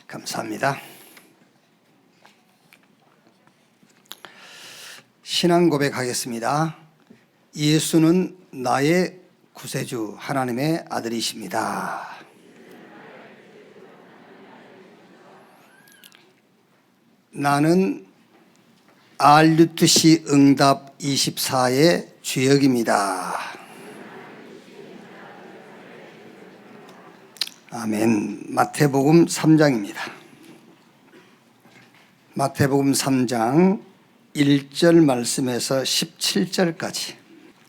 감사합니다. 신앙 고백하겠습니다. 예수는 나의 구세주 하나님의 아들이십니다. 나는 RUTC 응답 24의 주역입니다. 아멘. 마태복음 3장입니다. 마태복음 3장 1절 말씀에서 17절까지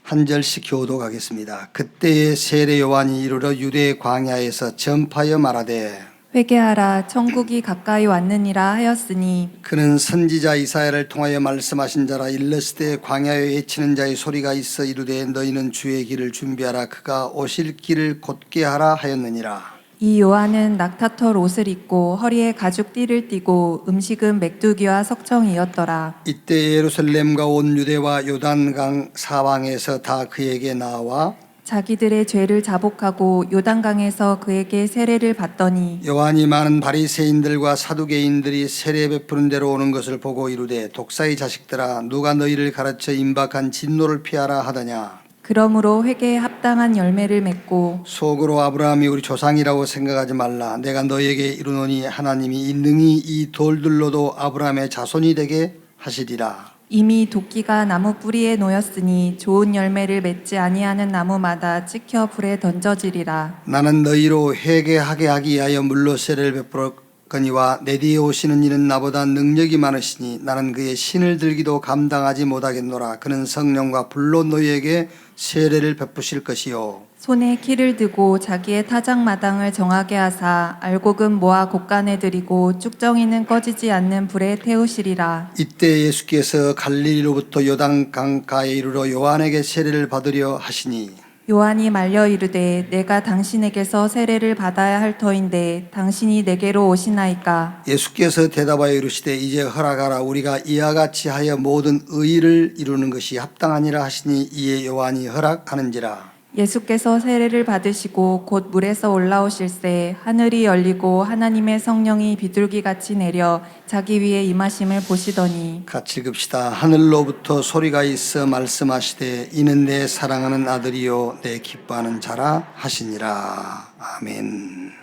한 절씩 교독하겠습니다. 그때에 세례 요한이 이르러 유대 광야에서 전파하여 말하되 회개하라, 천국이 가까이 왔느니라 하였으니 그는 선지자 이사야를 통하여 말씀하신 자라. 일러스되 광야에 외치는 자의 소리가 있어 이르되 너희는 주의 길을 준비하라, 그가 오실 길을 곧게 하라 하였느니라. 이 요한은 낙타털 옷을 입고 허리에 가죽 띠를 띠고 음식은 메뚜기와 석청이었더라. 이때 예루살렘과 온 유대와 요단강 사방에서 다 그에게 나와 자기들의 죄를 자복하고 요단강에서 그에게 세례를 받더니 요한이 많은 바리새인들과 사두개인들이 세례 베푸는 데로 오는 것을 보고 이르되 독사의 자식들아, 누가 너희를 가르쳐 임박한 진노를 피하라 하더냐. 그러므로 회개에 합당한 열매를 맺고 속으로 아브라함이 우리 조상이라고 생각하지 말라. 내가 너희에게 이르노니 하나님이 능히 이 돌들로도 아브라함의 자손이 되게 하시리라. 이미 도끼가 나무 뿌리에 놓였으니 좋은 열매를 맺지 아니하는 나무마다 찍혀 불에 던져지리라. 나는 너희로 회개하게 하기 위하여 물로 세례를 베풀었거니와 내 뒤에 오시는 이는 나보다 능력이 많으시니 나는 그의 신을 들기도 감당하지 못하겠노라. 그는 성령과 불로 너희에게 세례를 베푸실 것이요 손에 키를 드고 자기의 타작마당을 정하게 하사 알곡은 모아 곡간에 들이고 쭉정이는 꺼지지 않는 불에 태우시리라. 이때 예수께서 갈릴리로부터 요단강가에 이르러 요한에게 세례를 받으려 하시니 요한이 말려 이르되 내가 당신에게서 세례를 받아야 할 터인데 당신이 내게로 오시나이까. 예수께서 대답하여 이르시되 이제 허락하라. 우리가 이와 같이 하여 모든 의를 이루는 것이 합당하니라 하시니 이에 요한이 허락하는지라. 예수께서 세례를 받으시고 곧 물에서 올라오실새 하늘이 열리고 하나님의 성령이 비둘기같이 내려 자기 위에 임하심을 보시더니 같이 읽읍시다. 하늘로부터 소리가 있어 말씀하시되 이는 내 사랑하는 아들이요 내 기뻐하는 자라 하시니라. 아멘.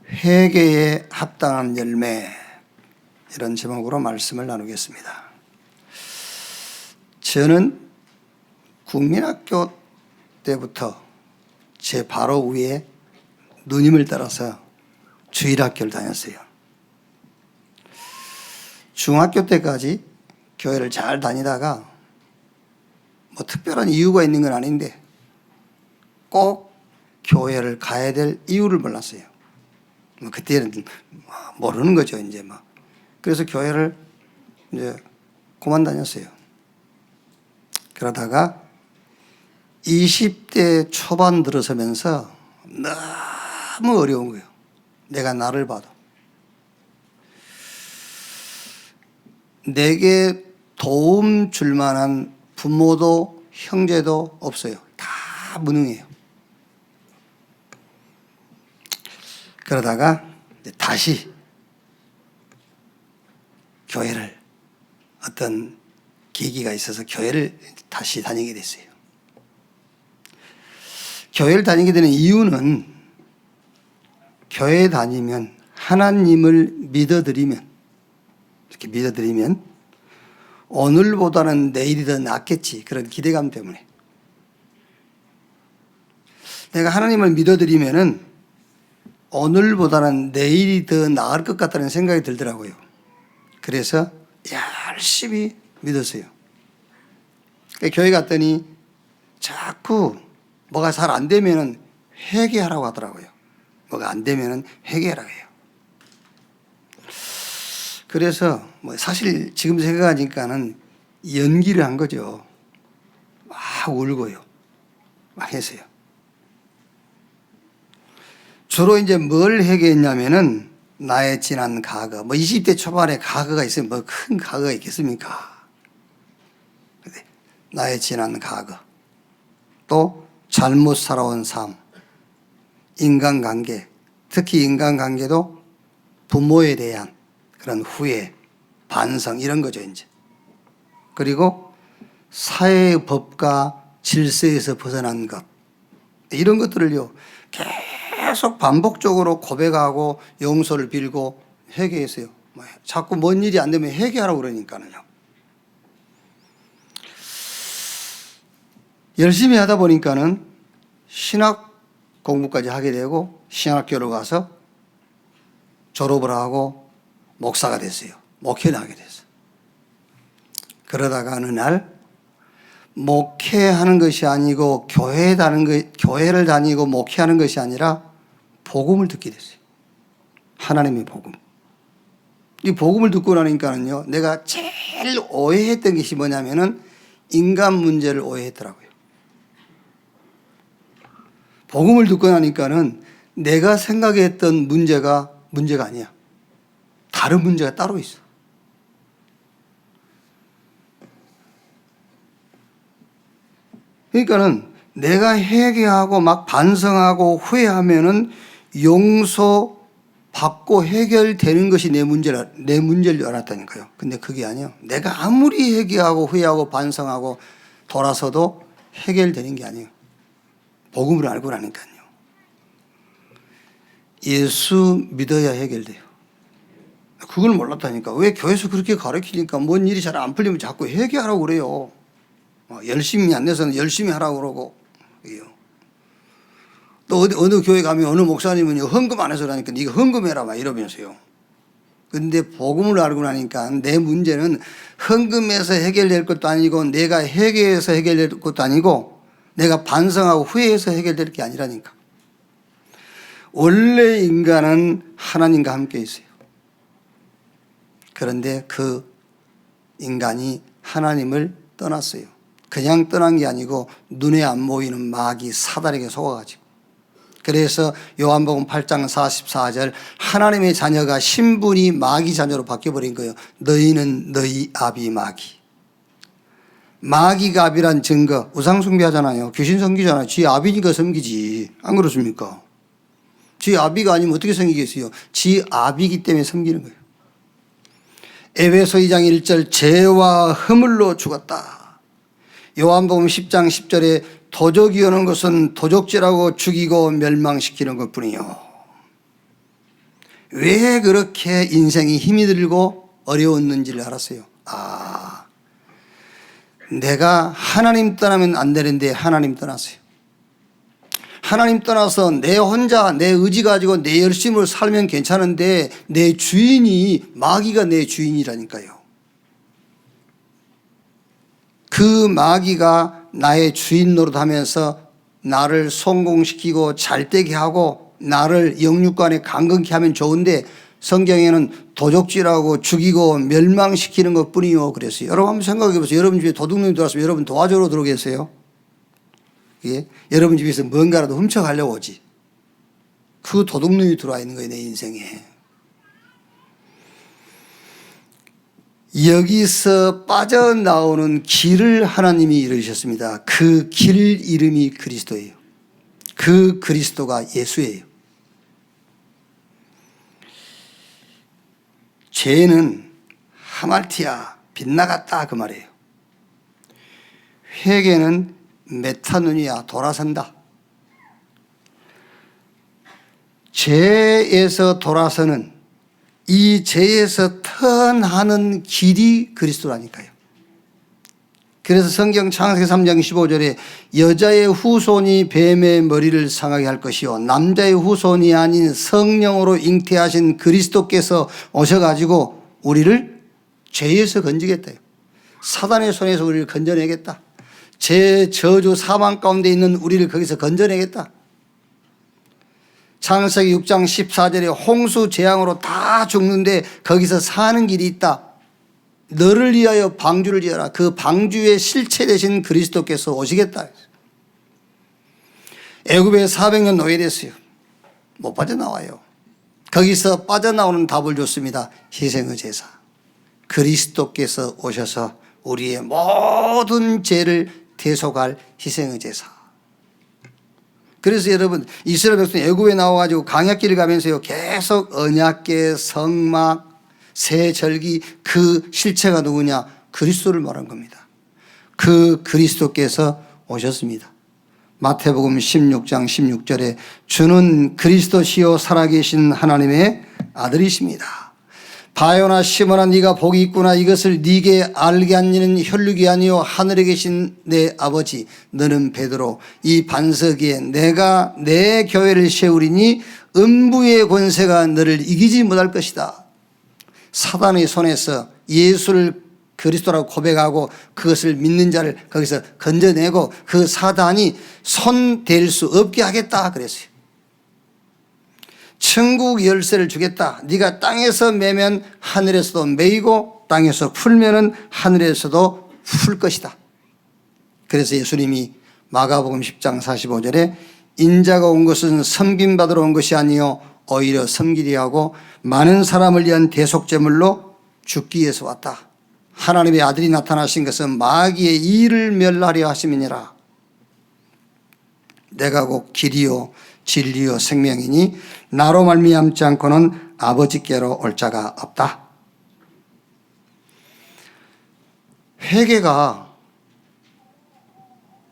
회개에 합당한 열매, 이런 제목으로 말씀을 나누겠습니다. 저는 국민학교 때부터 제 바로 위에 누님을 따라서 주일학교를 다녔어요. 중학교 때까지 교회를 잘 다니다가 뭐 특별한 이유가 있는 건 아닌데 꼭 교회를 가야 될 이유를 몰랐어요. 그때는 모르는 거죠, 이제 막. 그래서 교회를 이제 그만 다녔어요. 그러다가 20대 초반 들어서면서 너무 어려운 거예요. 내가 나를 봐도. 내게 도움 줄 만한 부모도 형제도 없어요. 다 무능해요. 그러다가 다시 교회를, 어떤 계기가 있어서 교회를 다시 다니게 됐어요. 교회를 다니게 되는 이유는 교회에 다니면 하나님을 믿어드리면, 이렇게 믿어드리면 오늘보다는 내일이 더 낫겠지, 그런 기대감 때문에. 내가 하나님을 믿어드리면은 오늘보다는 내일이 더 나을 것 같다는 생각이 들더라고요. 그래서 열심히 믿었어요. 교회 갔더니 자꾸 뭐가 잘 안 되면은 회개하라고 하더라고요. 뭐가 안 되면은 회개하라고 해요. 그래서 뭐 사실 지금 생각하니까는 연기를 한 거죠. 막 울고요. 막 했어요. 주로 이제 뭘 회개했냐면은 나의 지난 과거, 뭐 20대 초반에 과거가 있으면 뭐 큰 과거가 있겠습니까? 나의 지난 과거, 또 잘못 살아온 삶, 인간관계, 특히 인간관계도 부모에 대한 그런 후회, 반성 이런 거죠 이제. 그리고 사회의 법과 질서에서 벗어난 것, 이런 것들을요 계속 반복적으로 고백하고 용서를 빌고 회개했어요. 자꾸 뭔 일이 안 되면 회개하라고 그러니까는요. 열심히 하다 보니까는 신학 공부까지 하게 되고 신학교로 가서 졸업을 하고 목사가 됐어요. 목회를 하게 됐어요. 그러다가 어느 날 목회하는 것이 아니고 교회를 다니고 목회하는 것이 아니라 복음을 듣게 됐어요. 하나님의 복음. 이 복음을 듣고 나니까는요, 내가 제일 오해했던 것이 뭐냐면은 인간 문제를 오해했더라고요. 복음을 듣고 나니까는 내가 생각했던 문제가 아니야. 다른 문제가 따로 있어. 그러니까는 내가 회개하고 막 반성하고 후회하면은 용서 받고 해결되는 것이 내 문제일 줄 알았다니까요. 근데 그게 아니에요. 내가 아무리 회개하고 후회하고 반성하고 돌아서도 해결되는 게 아니에요. 복음을 알고 나니까요. 예수 믿어야 해결돼요. 그걸 몰랐다니까. 왜 교회에서 그렇게 가르치니까 뭔 일이 잘 안 풀리면 자꾸 회개하라고 그래요. 열심히 안 돼서는 열심히 하라고 그러고. 또 어느 교회 가면 어느 목사님은 헌금 안 해서 그러니까 네가 헌금해라 막 이러면서요. 근데 복음을 알고 나니까 내 문제는 헌금해서 해결될 것도 아니고 내가 회개해서 해결될 것도 아니고 내가 반성하고 후회해서 해결될 게 아니라니까. 원래 인간은 하나님과 함께 있어요. 그런데 그 인간이 하나님을 떠났어요. 그냥 떠난 게 아니고 눈에 안 보이는 마귀 사단에게 속아가지고. 그래서 요한복음 8장 44절 하나님의 자녀가 신분이 마귀 자녀로 바뀌어버린 거예요. 너희는 너희 아비 마귀. 마귀가 아비란 증거, 우상 숭배하잖아요. 귀신 섬기잖아요. 지 아비니까 섬기지. 안 그렇습니까? 지 아비가 아니면 어떻게 섬기겠어요? 지 아비기 때문에 섬기는 거예요. 에베소 2장 1절 죄와 허물로 죽었다. 요한복음 10장 10절에 도적이 오는 것은 도적질하고 죽이고 멸망시키는 것뿐이요. 왜 그렇게 인생이 힘이 들고 어려웠는지를 알았어요. 내가 하나님 떠나면 안 되는데 하나님 떠났어요. 하나님 떠나서 내 혼자 내 의지 가지고 내 열심으로 살면 괜찮은데 내 주인이 마귀가 내 주인이라니까요. 그 마귀가 나의 주인 노릇하면서 나를 성공시키고 잘되게 하고 나를 영육간에 강건케 하면 좋은데 성경에는 도적질하고 죽이고 멸망시키는 것뿐이요 그랬어요. 여러분 한번 생각해 보세요. 여러분 집에 도둑놈이 들어왔으면 여러분 도와주러 들어오겠어요? 예? 여러분 집에서 뭔가라도 훔쳐가려고 오지. 그 도둑놈이 들어와 있는 거예요 내 인생에. 여기서 빠져나오는 길을 하나님이 이루셨습니다. 그 길 이름이 그리스도예요. 그 그리스도가 예수예요. 죄는 하말티아 빗나갔다 그 말이에요. 회개는 메타누니아 돌아선다. 죄에서 돌아서는 이 죄에서 턴하는 길이 그리스도라니까요. 그래서 성경 창세기 3장 15절에 여자의 후손이 뱀의 머리를 상하게 할 것이요 남자의 후손이 아닌 성령으로 잉태하신 그리스도께서 오셔가지고 우리를 죄에서 건지겠다요. 사단의 손에서 우리를 건져내겠다. 죄, 저주, 사망 가운데 있는 우리를 거기서 건져내겠다. 창세기 6장 14절에 홍수 재앙으로 다 죽는데 거기서 사는 길이 있다. 너를 위하여 방주를 지어라. 그 방주의 실체 되신 그리스도께서 오시겠다. 애굽에 400년 노예됐어요. 못 빠져나와요. 거기서 빠져나오는 답을 줬습니다. 희생의 제사. 그리스도께서 오셔서 우리의 모든 죄를 대속할 희생의 제사. 그래서 여러분 이스라엘 백성 애굽에 나와가지고 광야길을 가면서요 계속 언약궤, 성막, 새 절기 그 실체가 누구냐? 그리스도를 말한 겁니다. 그 그리스도께서 오셨습니다. 마태복음 16장 16절에 주는 그리스도시요 살아계신 하나님의 아들이십니다. 바요나 시몬아 네가 복이 있구나. 이것을 네게 알게 한 이는 혈육이 아니요 하늘에 계신 내 아버지. 너는 베드로 이 반석 위에 내가 내 교회를 세우리니 음부의 권세가 너를 이기지 못할 것이다. 사단의 손에서 예수를 그리스도라고 고백하고 그것을 믿는 자를 거기서 건져내고 그 사단이 손 댈 수 없게 하겠다 그랬어요. 천국 열쇠를 주겠다. 네가 땅에서 매면 하늘에서도 매이고 땅에서 풀면은 하늘에서도 풀 것이다. 그래서 예수님이 마가복음 10장 45절에 인자가 온 것은 섬김받으러 온 것이 아니요 오히려 섬기리 하고 많은 사람을 위한 대속제물로 죽기 위해서 왔다. 하나님의 아들이 나타나신 것은 마귀의 일을 멸하려 하심이니라. 내가 곧 길이요 진리요 생명이니 나로 말미암지 않고는 아버지께로 올 자가 없다. 회개가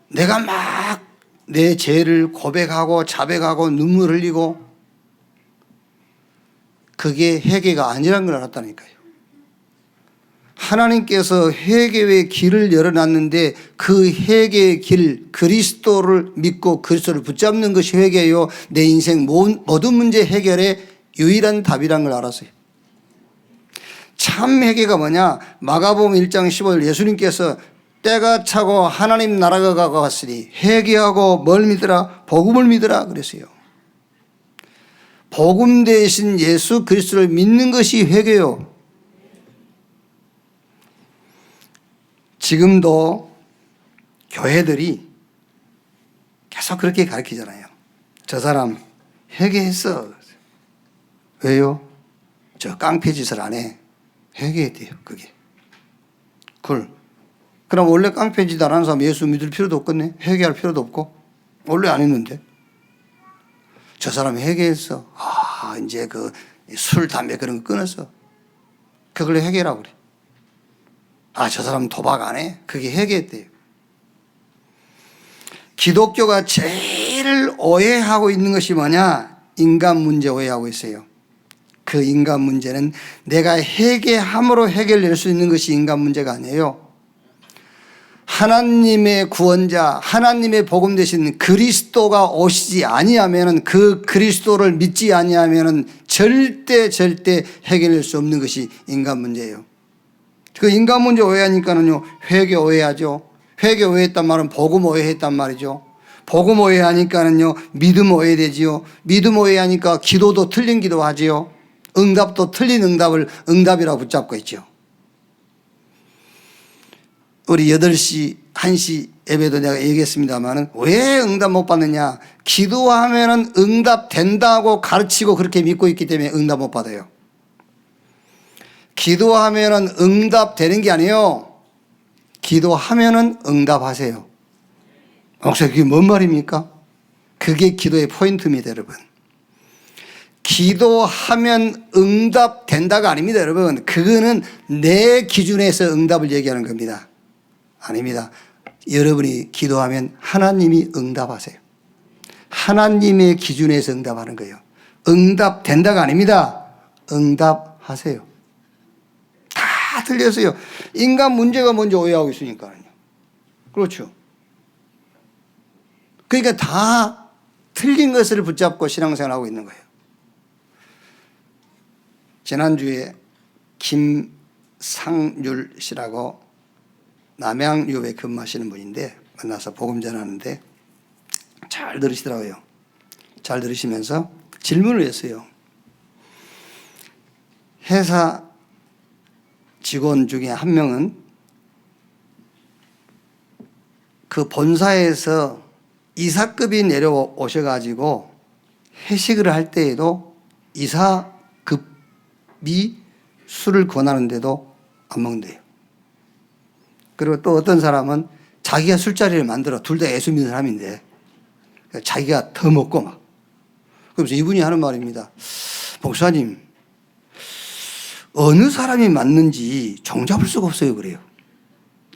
내가 막 내 죄를 고백하고 자백하고 눈물 흘리고 그게 회개가 아니라는 걸 알았다니까요. 하나님께서 회개의 길을 열어놨는데 그 회개의 길, 그리스도를 믿고 그리스도를 붙잡는 것이 회개요. 내 인생 모든 문제 해결의 유일한 답이라는 걸 알았어요. 참 회개가 뭐냐? 마가복음 1장 15절 예수님께서 때가 차고 하나님 나라가 가까웠으니 회개하고 뭘 믿으라? 복음을 믿으라 그랬어요. 복음 대신 예수 그리스도를 믿는 것이 회개요. 지금도 교회들이 계속 그렇게 가르치잖아요. 저 사람 회개했어. 왜요? 저 깡패 짓을 안 해. 회개했대요. 그게. 그럼 원래 깡패 짓 안 하는 사람 예수 믿을 필요도 없겠네. 회개할 필요도 없고. 원래 안 했는데. 저 사람 회개했어. 이제 그 술, 담배 그런 거 끊었어. 그걸 회개라고 그래. 저 사람 도박 안 해? 그게 회개했대요. 기독교가 제일 오해하고 있는 것이 뭐냐? 인간 문제 오해하고 있어요. 그 인간 문제는 내가 회개함으로 해결될 수 있는 것이 인간 문제가 아니에요. 하나님의 구원자, 하나님의 복음 되신 그리스도가 오시지 아니하면은 그 그리스도를 믿지 아니하면은 절대 해결될 수 없는 것이 인간 문제예요. 그 인간 문제 오해하니까는요, 회개 오해하죠. 회개 오해했단 말은 복음 오해했단 말이죠. 복음 오해하니까는요, 믿음 오해되지요. 믿음 오해하니까 기도도 틀린 기도하지요. 응답도 틀린 응답을 응답이라고 붙잡고 있죠. 우리 8시, 1시 예배도 내가 얘기했습니다만은 왜 응답 못 받느냐? 기도하면은 응답 된다고 가르치고 그렇게 믿고 있기 때문에 응답 못 받아요. 기도하면은 응답 되는 게 아니에요. 기도하면은 응답하세요. 혹시 그게 뭔 말입니까? 그게 기도의 포인트입니다, 여러분. 기도하면 응답 된다가 아닙니다, 여러분. 그거는 내 기준에서 응답을 얘기하는 겁니다. 아닙니다. 여러분이 기도하면 하나님이 응답하세요. 하나님의 기준에서 응답하는 거예요. 응답 된다가 아닙니다. 응답하세요. 다 틀렸어요. 인간 문제가 먼저 오해하고 있으니까요. 그렇죠. 그러니까 다 틀린 것을 붙잡고 신앙생활하고 있는 거예요. 지난주에 김상률 씨라고 남양유에 근무하시는 분인데 만나서 복음 전하는데 잘 들으시더라고요. 잘 들으시면서 질문을 했어요. 회사 직원 중에 한 명은 그 본사에서 이사급이 내려오셔가지고 회식을 할 때에도 이사급이 술을 권하는데도 안 먹는데요. 그리고 또 어떤 사람은 자기가 술자리를 만들어, 둘 다 예수 믿는 사람인데 자기가 더 먹고 막. 그래서 이분이 하는 말입니다. 목사님, 어느 사람이 맞는지 종잡을 수가 없어요. 그래요.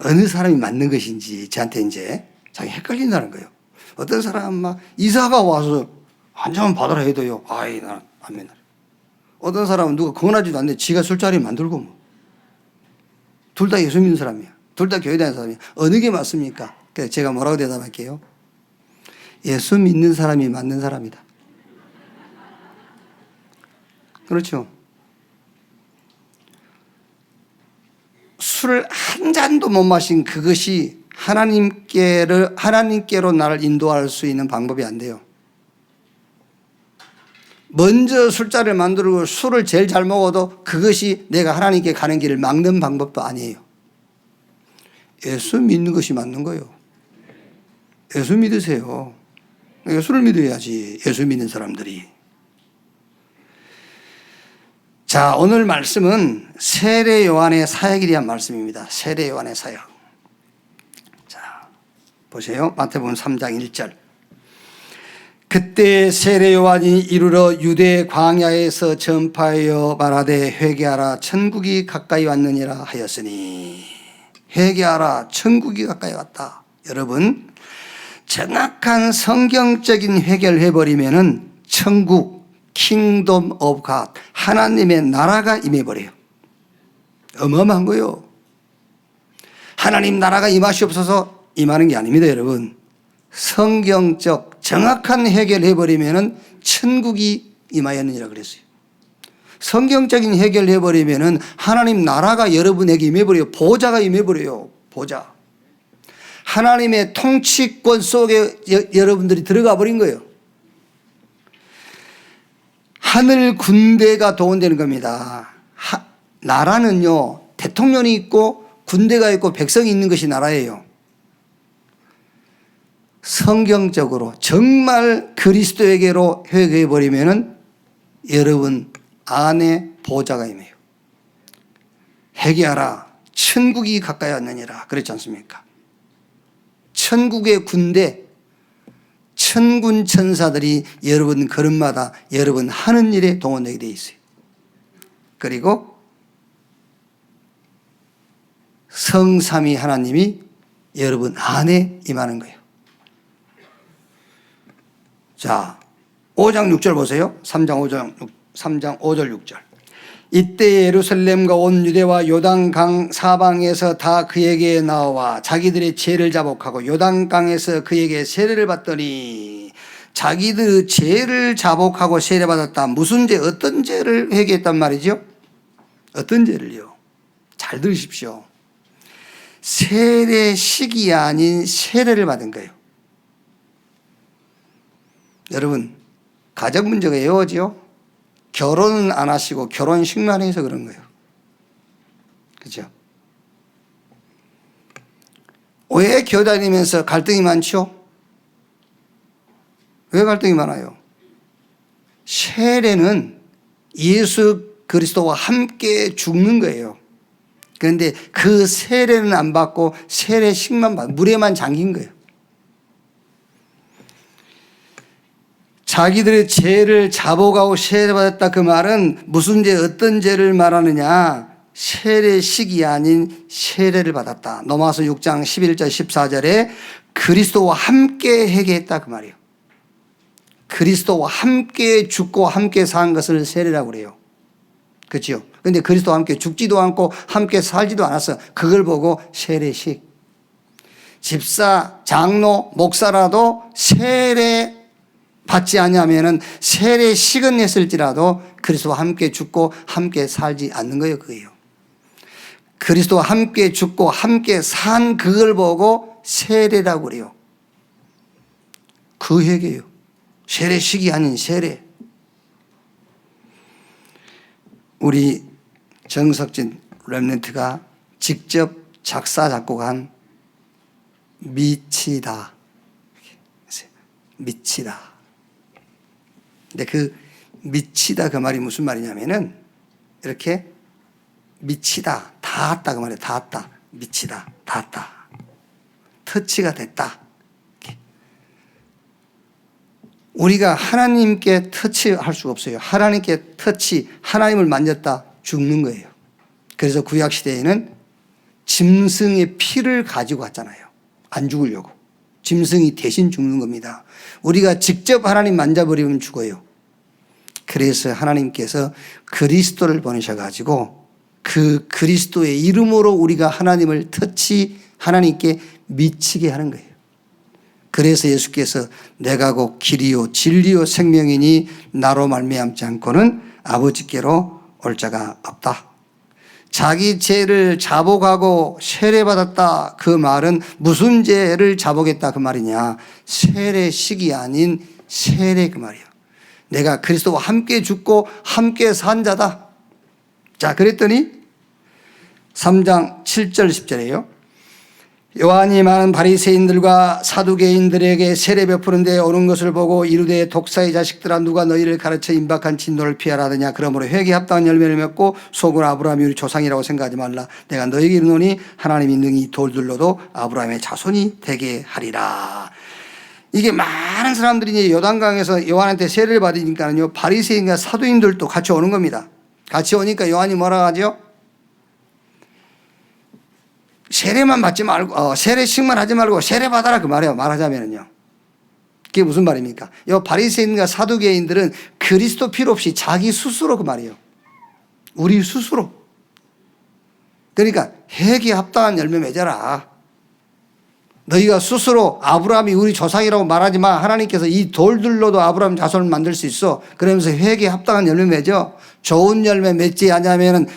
어느 사람이 맞는 것인지 저한테 이제 자기 헷갈린다는 거예요. 어떤 사람은 막 이사가 와서 한 잔만 받으라 해도요. 아이, 나는 안 맨날. 어떤 사람은 누가 권하지도 않는데 지가 술자리 만들고 뭐. 둘 다 예수 믿는 사람이야. 둘 다 교회 다니는 사람이야. 어느 게 맞습니까? 그래서 제가 뭐라고 대답할게요? 예수 믿는 사람이 맞는 사람이다. 그렇죠. 술 한 잔도 못 마신 그것이 하나님께로 나를 인도할 수 있는 방법이 안 돼요. 먼저 술자리를 만들고 술을 제일 잘 먹어도 그것이 내가 하나님께 가는 길을 막는 방법도 아니에요. 예수 믿는 것이 맞는 거예요. 예수 믿으세요. 예수를 믿어야지, 예수 믿는 사람들이. 자, 오늘 말씀은 세례 요한의 사역에 대한 말씀입니다. 세례 요한의 사역. 자, 보세요. 마태복음 3장 1절. 그때 세례 요한이 이르러 유대 광야에서 전파하여 말하되 회개하라 천국이 가까이 왔느니라 하였으니. 회개하라 천국이 가까이 왔다. 여러분, 정확한 성경적인 회개를 해버리면은 천국, Kingdom of God, 하나님의 나라가 임해버려요. 어마어마한 거예요. 하나님 나라가 임하시옵소서 임하는 게 아닙니다, 여러분. 성경적 정확한 해결을 해버리면은 천국이 임하였느니라 그랬어요. 성경적인 해결을 해버리면은 하나님 나라가 여러분에게 임해버려요. 보좌가 임해버려요. 보좌. 하나님의 통치권 속에 여러분들이 들어가 버린 거예요. 하늘 군대가 동원되는 겁니다. 나라는요, 대통령이 있고 군대가 있고 백성이 있는 것이 나라예요. 성경적으로 정말 그리스도에게로 회개해버리면은 여러분 안에 보좌가 임해요. 회개하라 천국이 가까이 왔느니라 그랬지 않습니까? 천국의 군대, 천군 천사들이 여러분 걸음마다 여러분 하는 일에 동원되게 되어 있어요. 그리고 성삼위 하나님이 여러분 안에 임하는 거예요. 자, 5장 6절 보세요. 3장 5절 6절. 이때 예루살렘과 온 유대와 요단강 사방에서 다 그에게 나와 자기들의 죄를 자복하고 요단강에서 그에게 세례를 받더니. 자기들 죄를 자복하고 세례받았다. 무슨 죄, 어떤 죄를 회개했단 말이죠? 어떤 죄를요? 잘 들으십시오. 세례식이 아닌 세례를 받은 거예요. 여러분, 가정 문제가 애워지요? 결혼은 안 하시고 결혼식만 해서 그런 거예요. 그죠? 왜 교회 다니면서 갈등이 많죠? 왜 갈등이 많아요? 세례는 예수 그리스도와 함께 죽는 거예요. 그런데 그 세례는 안 받고 세례식만 받고 물에만 잠긴 거예요. 자기들의 죄를 자복하고 세례받았다 그 말은 무슨 죄, 어떤 죄를 말하느냐? 세례식이 아닌 세례를 받았다. 로마서 6장 11절 14절에 그리스도와 함께 회개했다 그 말이에요. 그리스도와 함께 죽고 함께 산 것을 세례라고 그래요. 그렇죠? 그런데 그리스도와 함께 죽지도 않고 함께 살지도 않았어. 그걸 보고 세례식. 집사, 장로, 목사라도 세례 받지 않으면은 세례식은 했을지라도 그리스도와 함께 죽고 함께 살지 않는 거예요. 그거예요. 그리스도와 함께 죽고 함께 산 그걸 보고 세례라고 그래요. 그 회개예요. 세례식이 아닌 세례. 우리 정석진 렘넌트가 직접 작사 작곡한 미치다. 미치다. 근데 그 미치다 그 말이 무슨 말이냐면은 이렇게 미치다, 닿았다 그 말이에요. 닿았다, 미치다, 닿았다. 터치가 됐다. 우리가 하나님께 터치할 수가 없어요. 하나님께 하나님을 만졌다 죽는 거예요. 그래서 구약시대에는 짐승의 피를 가지고 왔잖아요. 안 죽으려고. 짐승이 대신 죽는 겁니다. 우리가 직접 하나님 만져버리면 죽어요. 그래서 하나님께서 그리스도를 보내셔가지고 그 그리스도의 이름으로 우리가 하나님을 하나님께 미치게 하는 거예요. 그래서 예수께서 내가 곧 길이요 진리요 생명이니 나로 말미암지 않고는 아버지께로 올 자가 없다. 자기 죄를 자복하고 세례받았다. 그 말은 무슨 죄를 자복했다 그 말이냐. 세례식이 아닌 세례 그 말이에요. 내가 그리스도와 함께 죽고 함께 산 자다. 자, 그랬더니 3장 7절 10절이에요. 요한이 많은 바리새인들과 사두개인들에게 세례 베푸는 데 오는 것을 보고 이르되 독사의 자식들아 누가 너희를 가르쳐 임박한 진노를 피하라 하느냐. 그러므로 회개에 합당한 열매를 맺고 속으로 아브라함이 우리 조상이라고 생각하지 말라. 내가 너희에게 이르노니 하나님이 능히 돌들로도 아브라함의 자손이 되게 하리라. 이게 많은 사람들이 이제 요단강에서 요한한테 세례를 받으니까요 바리새인과 사두인들도 같이 오는 겁니다. 같이 오니까 요한이 뭐라 하죠? 세례만 받지 말고 세례식만 하지 말고 세례 받아라 그 말이에요. 말하자면은요. 그게 무슨 말입니까? 이 바리새인과 사두개인들은 그리스도 필요 없이 자기 스스로 그 말이에요. 우리 스스로. 그러니까 회개에 합당한 열매 맺어라. 너희가 스스로 아브라함이 우리 조상이라고 말하지 마. 하나님께서 이 돌들로도 아브라함 자손을 만들 수 있어. 그러면서 회개에 합당한 열매 맺어. 좋은 열매 맺지 않으면은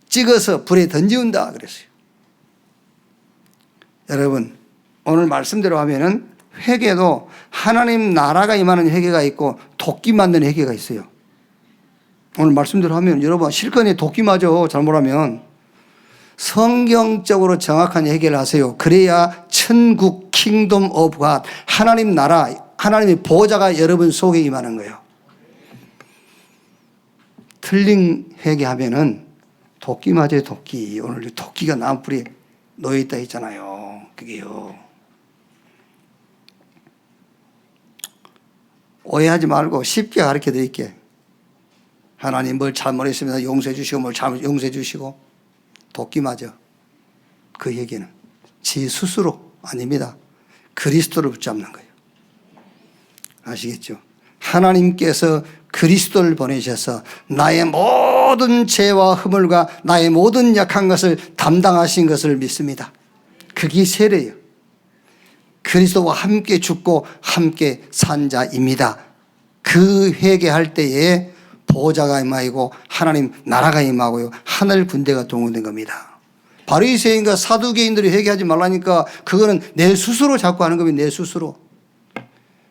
찍어서 불에 던지운다 그랬어요. 여러분 오늘 말씀대로 하면은 회개도 하나님 나라가 임하는 회개가 있고 도끼 맞는 회개가 있어요. 오늘 말씀대로 하면 여러분 실컷에 도끼 맞아 잘못하면. 성경적으로 정확한 회개를 하세요. 그래야 천국 킹덤 오브 갓 하나님 나라 하나님의 보호자가 여러분 속에 임하는 거예요. 틀린 회개하면은 도끼 맞아요. 도끼. 오늘 도끼가 나무뿌리에 놓여있다 했잖아요. 그게요. 오해하지 말고 쉽게 가르쳐 드릴게. 하나님 뭘 잘못했으면 용서해 주시고 뭘 잘못 용서해 주시고 도끼 맞아. 그 얘기는 지 스스로 아닙니다. 그리스도를 붙잡는 거예요. 아시겠죠? 하나님께서 그리스도를 보내셔서 나의 모든 죄와 허물과 나의 모든 약한 것을 담당하신 것을 믿습니다. 그게 세례예요. 그리스도와 함께 죽고 함께 산 자입니다. 그 회개할 때에 보호자가 임하고 하나님 나라가 임하고요. 하늘 군대가 동원된 겁니다. 바리새인과 사두개인들이 회개하지 말라니까 그거는 내 스스로 자꾸 하는 겁니다. 내 스스로.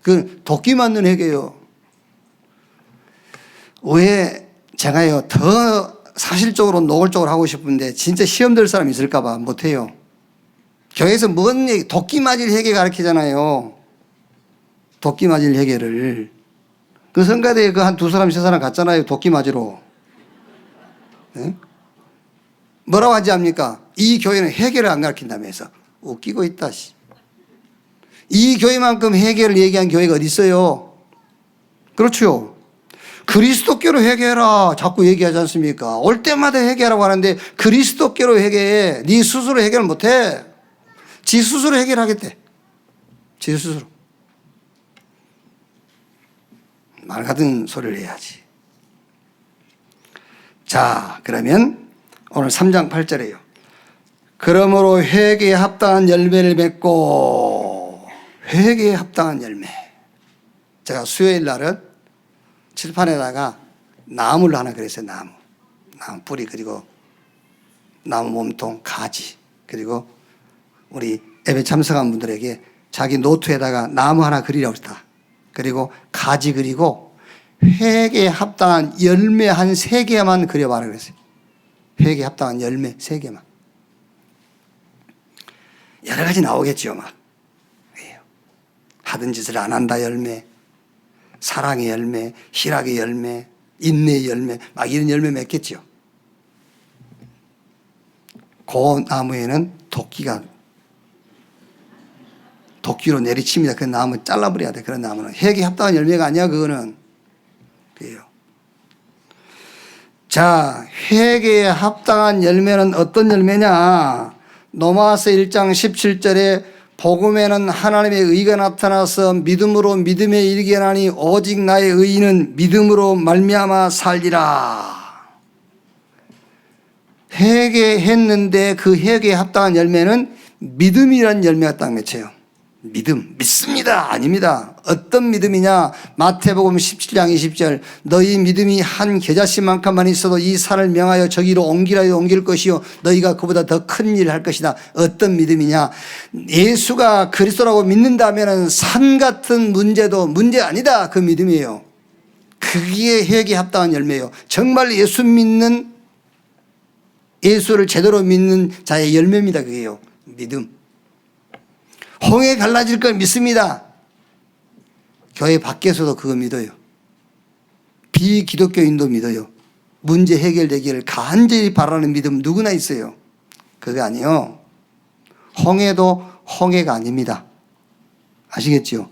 그건 도끼 맞는 회개예요. 왜 제가요 더 사실적으로 노골적으로 하고 싶은데 진짜 시험 될 사람 있을까 봐 못해요. 교회에서 뭔 얘기 도끼 맞을 회개 가르치잖아요. 도끼 맞을 회개를. 그 성가대에 그 한 두 사람 세 사람 갔잖아요. 도끼 맞으러. 네? 뭐라고 하지 않습니까? 이 교회는 회개를 안 가르친다면서. 웃기고 있다. 이 교회만큼 회개를 얘기한 교회가 어디 있어요? 그렇죠. 그리스도께로 회개해라 자꾸 얘기하지 않습니까? 올 때마다 회개하라고 하는데 그리스도께로 회개해. 네 스스로 해결 못해. 지 스스로 해결하겠대. 지 스스로. 말 같은 소리를 해야지. 자, 그러면 오늘 3장 8절이에요. 그러므로 회개에 합당한 열매를 맺고 회개에 합당한 열매. 제가 수요일 날은 칠판에다가 나무를 하나 그랬어요. 나무 뿌리 그리고 나무 몸통 가지 그리고 우리 예배 참석한 분들에게 자기 노트에다가 나무 하나 그리라고 했다. 그리고 가지 그리고 회개에 합당한 열매 한 3개만 그려봐라 그랬어요. 회개에 합당한 열매 3개만. 여러 가지 나오겠죠. 막 하던 짓을 안 한다 열매, 사랑의 열매, 희락의 열매, 인내의 열매 막 이런 열매 맺겠죠. 그 나무에는 도끼가 도끼로 내리칩니다. 그 나무 잘라버려야 돼. 그런 나무는 회개에 합당한 열매가 아니야. 그거는. 그래요. 자, 회개에 합당한 열매는 어떤 열매냐? 로마서 1장 17절에 복음에는 하나님의 의가 나타나서 믿음으로 믿음에 이르게 하나니 오직 나의 의인은 믿음으로 말미암아 살리라. 회개했는데 그 회개에 합당한 열매는 믿음이라는 열매가 딱 맺혀요. 믿음, 믿습니다. 아닙니다. 어떤 믿음이냐? 마태복음 17장 20절 너희 믿음이 한 겨자씨만큼만 있어도 이 산을 명하여 저기로 옮기라 옮길 것이요 너희가 그보다 더 큰 일을 할 것이다. 어떤 믿음이냐? 예수가 그리스도라고 믿는다면 산 같은 문제도 문제 아니다. 그 믿음이에요. 그게 회개에 합당한 열매예요. 정말 예수를 제대로 믿는 자의 열매입니다. 그게요. 믿음. 홍해 갈라질 걸 믿습니다. 교회 밖에서도 그거 믿어요. 비기독교인도 믿어요. 문제 해결되기를 간절히 바라는 믿음 누구나 있어요. 그거 아니요. 홍해도 홍해가 아닙니다. 아시겠죠?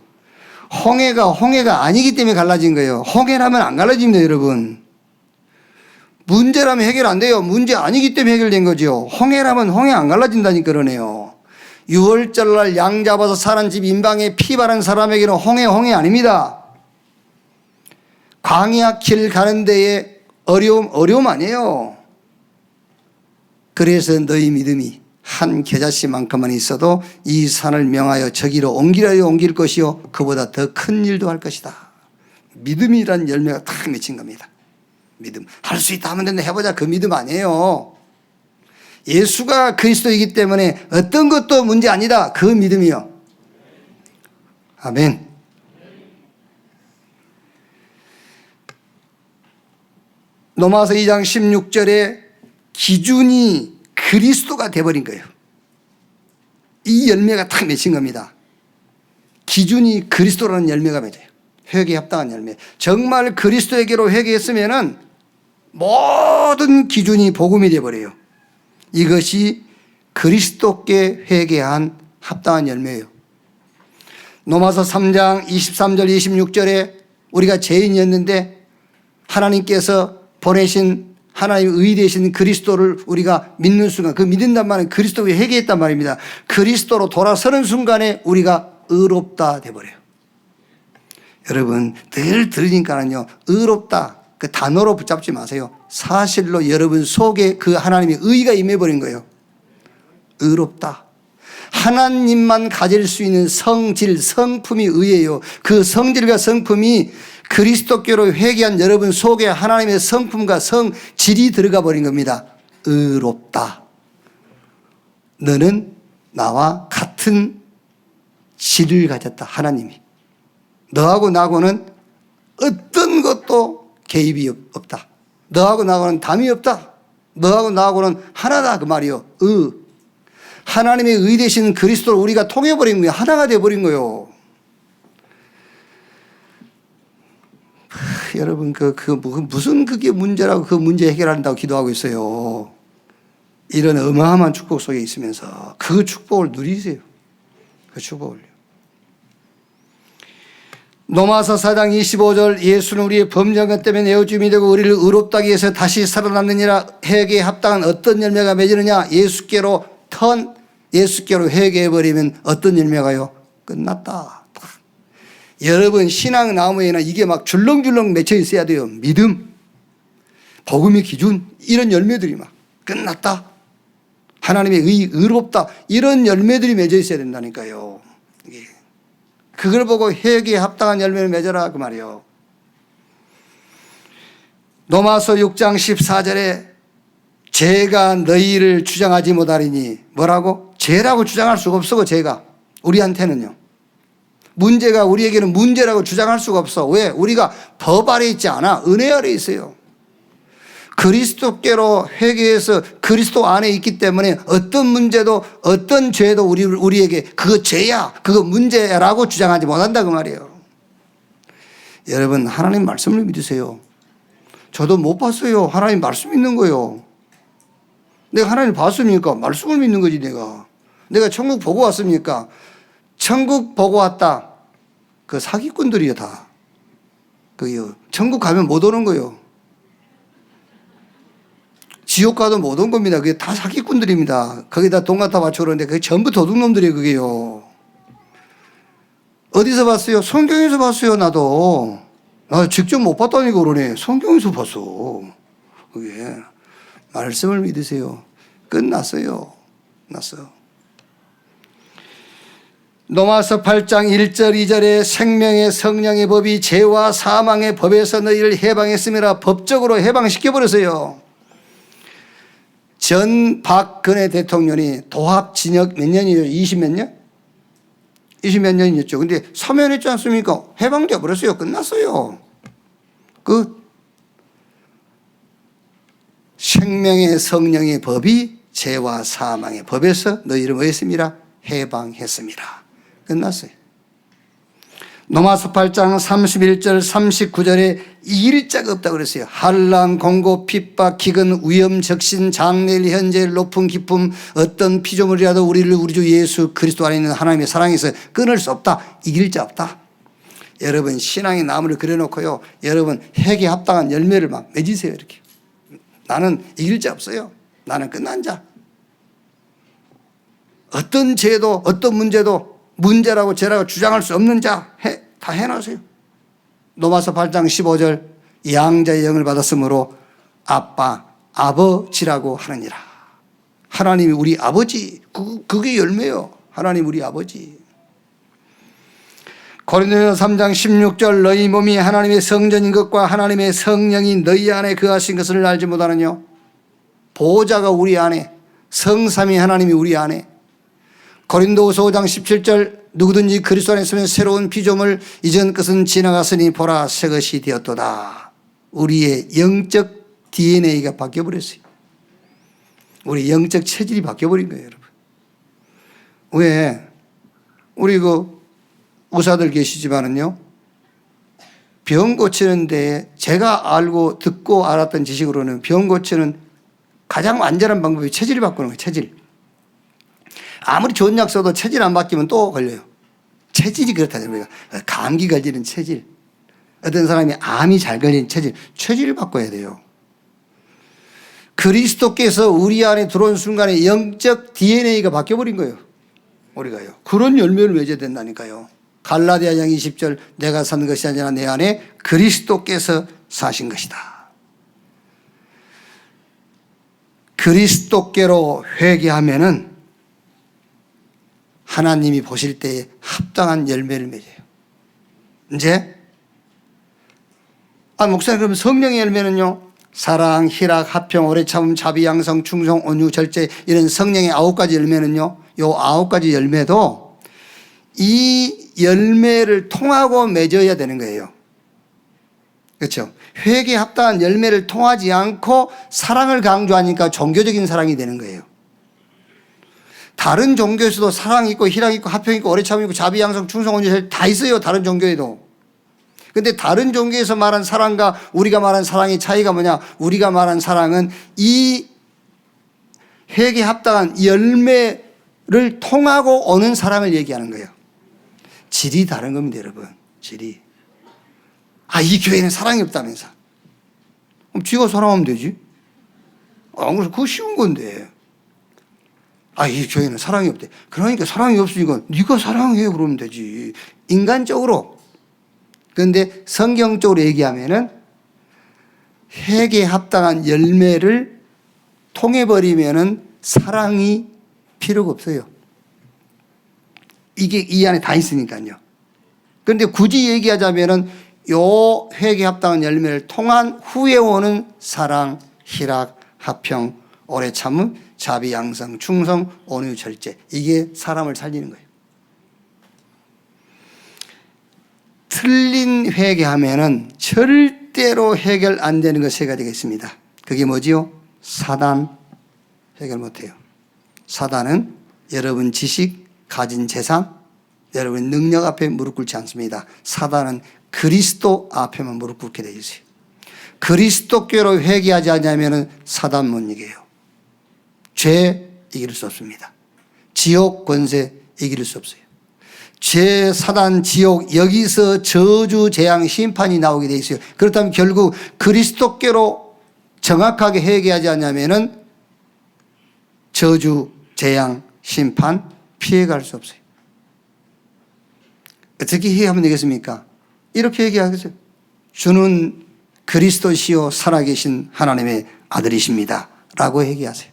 홍해가 아니기 때문에 갈라진 거예요. 홍해라면 안 갈라집니다, 여러분. 문제라면 해결 안 돼요. 문제 아니기 때문에 해결된 거죠. 홍해라면 홍해 안 갈라진다니까 그러네요. 6월절날 양 잡아서 사는 집 인방에 피 바른 사람에게는 홍해 아닙니다. 광야 길 가는 데에 어려움 아니에요. 그래서 너희 믿음이 한 겨자씨만큼만 있어도 이 산을 명하여 저기로 옮기라 옮길 것이요 그보다 더 큰 일도 할 것이다. 믿음이란 열매가 딱 맺힌 겁니다. 믿음. 할 수 있다 하면 된다 해보자. 그 믿음 아니에요. 예수가 그리스도이기 때문에 어떤 것도 문제 아니다. 그 믿음이요. 아멘. 로마서 2장 16절에 기준이 그리스도가 되어버린 거예요. 이 열매가 딱 맺힌 겁니다. 기준이 그리스도라는 열매가 맺어요. 회개에 합당한 열매. 정말 그리스도에게로 회개했으면은 모든 기준이 복음이 되어버려요. 이것이 그리스도께 회개한 합당한 열매예요. 로마서 3장 23절 26절에 우리가 죄인이었는데 하나님께서 보내신 하나님의 의 되신 그리스도를 우리가 믿는 순간 그 믿는단 말은 그리스도에 회개했단 말입니다. 그리스도로 돌아서는 순간에 우리가 의롭다 돼버려요. 여러분 늘 들으니까는요 의롭다 그 단어로 붙잡지 마세요. 사실로 여러분 속에 그 하나님의 의가 임해버린 거예요. 의롭다. 하나님만 가질 수 있는 성질, 성품이 의예요. 그 성질과 성품이 그리스도께로 회개한 여러분 속에 하나님의 성품과 성질이 들어가 버린 겁니다. 의롭다. 너는 나와 같은 질을 가졌다. 하나님이. 너하고 나하고는 어떤 것도 개입이 없다. 너하고 나하고는 담이 없다. 너하고 나하고는 하나다 그 말이요. 하나님의 의 되신 그리스도를 우리가 통해버린 거예요. 하나가 돼버린 거예요. 여러분 무슨 그게 문제라고 그 문제 해결한다고 기도하고 있어요. 이런 어마어마한 축복 속에 있으면서 그 축복을 누리세요. 그 축복을요. 로마서 4장 25절 예수는 우리의 범죄한 때문에 내어줌이 되고 우리를 의롭다 하기 위해서 다시 살아났느니라. 회개에 합당한 어떤 열매가 맺으느냐. 예수께로 회개해버리면 어떤 열매가요? 끝났다. 여러분 신앙 나무에는 이게 막 줄렁줄렁 맺혀 있어야 돼요. 믿음, 복음의 기준 이런 열매들이 막 끝났다. 하나님의 의롭다 이런 열매들이 맺어 있어야 된다니까요. 그걸 보고 회개에 합당한 열매를 맺어라 그 말이에요. 로마서 6장 14절에 죄가 너희를 주장하지 못하리니 뭐라고? 죄라고 주장할 수가 없어. 죄가 우리한테는요. 문제가 우리에게는 문제라고 주장할 수가 없어. 왜? 우리가 법 아래 있지 않아. 은혜 아래 있어요. 그리스도께로 회개해서 그리스도 안에 있기 때문에 어떤 문제도 어떤 죄도 우리에게 그거 죄야 그거 문제라고 주장하지 못한다 그 말이에요. 여러분 하나님 말씀을 믿으세요. 저도 못 봤어요. 하나님 말씀 믿는 거예요. 내가 하나님 봤습니까? 말씀을 믿는 거지. 내가 천국 보고 왔습니까? 천국 보고 왔다. 그 사기꾼들이요, 다. 그요. 천국 가면 못 오는 거요. 지옥 가도 못 온 겁니다. 그게 다 사기꾼들입니다. 거기다 돈 갖다 바쳐 그러는데 그게 전부 도둑놈들이에요, 그게요. 어디서 봤어요? 성경에서 봤어요, 나도. 나 직접 못 봤다니까 그러네. 성경에서 봤어. 그게. 말씀을 믿으세요. 끝났어요. 났어요. 로마서 8장 1절 2절에 생명의 성령의 법이 죄와 사망의 법에서 너희를 해방했음이라 법적으로 해방시켜버렸어요. 전 박근혜 대통령이 도합 징역 몇 년이에요? 20몇 년? 20몇 년이었죠. 근데 사면했지 않습니까? 해방되어 버렸어요. 끝났어요. 그 생명의 성령의 법이 죄와 사망의 법에서 너희를 뭐 했습니다? 해방했습니다. 끝났어요. 로마서 8장 31절 39절에 이길 자가 없다고 그랬어요. 한란, 공고, 핍박, 기근, 위험, 적신, 장래일, 현재, 높은 기쁨, 어떤 피조물이라도 우리를 우리 주 예수 그리스도 안에 있는 하나님의 사랑에서 끊을 수 없다. 이길 자 없다. 여러분 신앙의 나무를 그려놓고요. 여러분 핵에 합당한 열매를 막 맺으세요. 이렇게. 나는 이길 자 없어요. 나는 끝난 자. 어떤 죄도 어떤 문제도 문제라고 죄라고 주장할 수 없는 자 다 해놓으세요. 로마서 8장 15절 양자의 영을 받았으므로 아빠 아버지라고 하느니라. 하나님이 우리 아버지. 그게 열매요. 하나님 우리 아버지. 고린도서 3장 16절 너희 몸이 하나님의 성전인 것과 하나님의 성령이 너희 안에 거하신 것을 알지 못하느냐. 보호자가 우리 안에, 성삼위 하나님이 우리 안에. 고린도후서 5장 17절 누구든지 그리스도 안에 있으면 새로운 피조물 이전 것은 지나갔으니 보라 새 것이 되었도다. 우리의 영적 DNA가 바뀌어버렸어요. 우리 영적 체질이 바뀌어버린 거예요, 여러분. 왜? 우리 그 의사들 계시지만은요, 병 고치는데 제가 알고 듣고 알았던 지식으로는 병 고치는 가장 안전한 방법이 체질을 바꾸는 거예요, 체질. 아무리 좋은 약 써도 체질 안 바뀌면 또 걸려요. 체질이 그렇다는 거예요. 감기 걸리는 체질. 어떤 사람이 암이 잘 걸리는 체질. 체질을 바꿔야 돼요. 그리스도께서 우리 안에 들어온 순간에 영적 DNA가 바뀌어버린 거예요. 우리가요. 그런 열매를 맺어야 된다니까요. 갈라디아장 20절 내가 산 것이 아니라 내 안에 그리스도께서 사신 것이다. 그리스도께로 회개하면은 하나님이 보실 때에 합당한 열매를 맺어요. 이제 목사님 그러면 성령의 열매는요? 사랑, 희락, 화평, 오래 참음, 자비, 양성, 충성, 온유, 절제 이런 성령의 9가지 열매는요. 요 9가지 열매도 이 열매를 통하고 맺어야 되는 거예요. 그렇죠? 회개에 합당한 열매를 통하지 않고 사랑을 강조하니까 종교적인 사랑이 되는 거예요. 다른 종교에서도 사랑이 있고 희락이 있고 화평이 있고 오래 참음이 있고 자비, 양성, 충성, 온유 다 있어요. 다른 종교에도. 근데 다른 종교에서 말한 사랑과 우리가 말한 사랑의 차이가 뭐냐? 우리가 말한 사랑은 이 회개에 합당한 열매를 통하고 오는 사랑을 얘기하는 거예요. 질이 다른 겁니다, 여러분. 질이. 이 교회는 사랑이 없다면서. 그럼 지가 사랑하면 되지. 그래서 그거 쉬운 건데. 이 교회는 사랑이 없대. 그러니까 사랑이 없으니까 네가 사랑해 그러면 되지. 인간적으로. 그런데 성경적으로 얘기하면은 회개에 합당한 열매를 통해버리면은 사랑이 필요가 없어요. 이게 이 안에 다 있으니까요. 그런데 굳이 얘기하자면은 요 회개에 합당한 열매를 통한 후에 오는 사랑, 희락, 화평, 오래 참음, 자비, 양성, 충성, 온유, 절제. 이게 사람을 살리는 거예요. 틀린 회개하면은 절대로 해결 안 되는 것 세 가지가 있습니다. 그게 뭐지요? 사단 해결 못해요. 사단은 여러분 지식, 가진 재산, 여러분 능력 앞에 무릎 꿇지 않습니다. 사단은 그리스도 앞에만 무릎 꿇게 되어 있어요. 그리스도께로 회개하지 않으면 사단 못 이겨요. 죄 이길 수 없습니다. 지옥 권세 이길 수 없어요. 죄, 사단, 지옥, 여기서 저주, 재앙, 심판이 나오게 돼 있어요. 그렇다면 결국 그리스도께로 정확하게 회개하지 않냐면은 저주, 재앙, 심판 피해갈 수 없어요. 어떻게 회개하면 되겠습니까? 이렇게 얘기하겠어요. 주는 그리스도시요 살아계신 하나님의 아들이십니다 라고 얘기하세요.